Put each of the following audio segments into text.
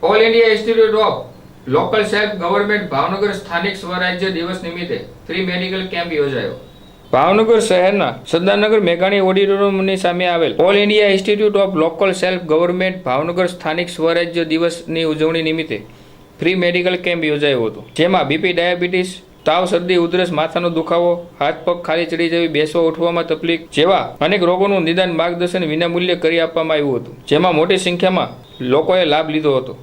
All India institute of local self government Bhavnagar સ્થાનિક સ્વરાજ્ય દિવસ નિમિત્તે ફ્રી મેડિકલ કેમ્પ યોજાયો. ભાવનગર શહેરના સરદારનગર મેઘાણી ઓડિટોરિયમની સામે આવેલ all India institute of local self government Bhavnagar સ્થાનિક સ્વરાજ્ય દિવસની ઉજવણી નિમિત્તે ફ્રી મેડિકલ કેમ્પ યોજાયો હતો, જેમાં બીપી, ડાયાબિટીસ, તાવ, શરદી, ઉધરસ, માથાનો દુખાવો, હાથ પગ ખાલી ચડી જવી, બેસવા ઉઠવામાં તકલીફ જેવા અનેક રોગોનું નિદાન માર્ગદર્શન વિનામૂલ્યે કરી આપવામાં આવ્યું હતું, જેમાં મોટી સંખ્યામાં લોકોએ લાભ લીધો હતો.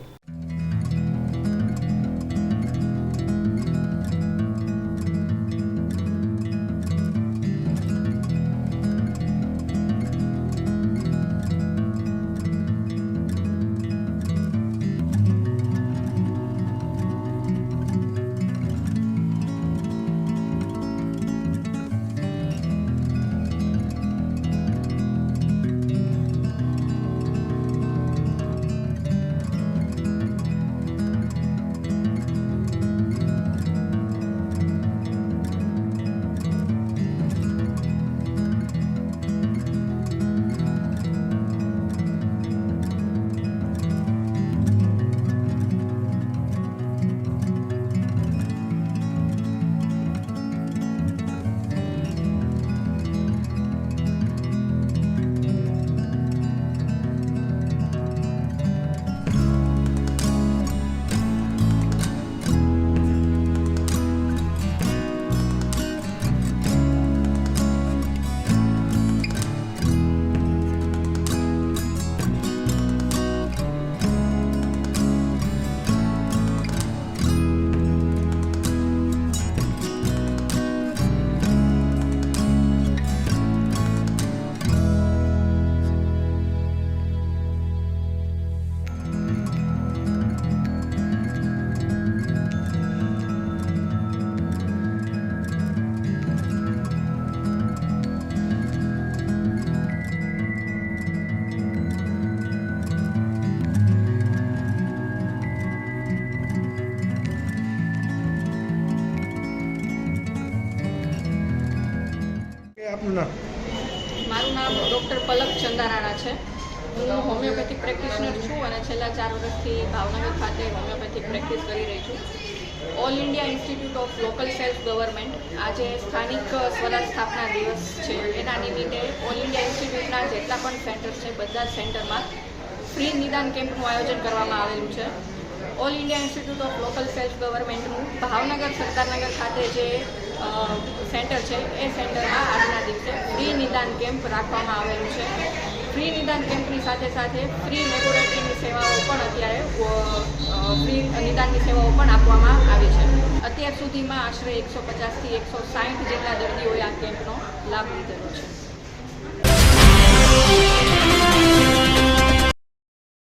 આપનું નામ? મારું નામ ડૉક્ટર પલક ચંદારાણા છે. હું હોમિયોપેથિક પ્રેક્ટિશનર છું અને છેલ્લા 4 વર્ષથી ભાવનગર ખાતે હોમિયોપેથિક પ્રેક્ટિસ કરી રહી છું. All India institute of local self government આજે સ્થાનિક સ્વરાજ સ્થાપના દિવસ છે. એના નિમિત્તે ઓલ ઇન્ડિયા ઇન્સ્ટિટ્યૂટના જેટલા પણ સેન્ટર છે બધા જ સેન્ટરમાં ફ્રી નિદાન કેમ્પનું આયોજન કરવામાં આવેલું છે. All India institute of local self ગવર્નમેન્ટનું ભાવનગર સરદારનગર ખાતે જે સેન્ટર છે એ સેન્ટરમાં આજના દિવસે ફ્રી નિદાન કેમ્પ રાખવામાં આવેલું છે. ફ્રી નિદાન કેમ્પની સાથે સાથે ફ્રી લેબોરેટરીની સેવાઓ પણ અત્યારે ફ્રી નિદાનની સેવાઓ પણ આપવામાં આવી છે. અત્યાર સુધીમાં આશરે 150 થી 160 જેટલા દર્દીઓએ આ કેમ્પનો લાભ લીધેલો છે.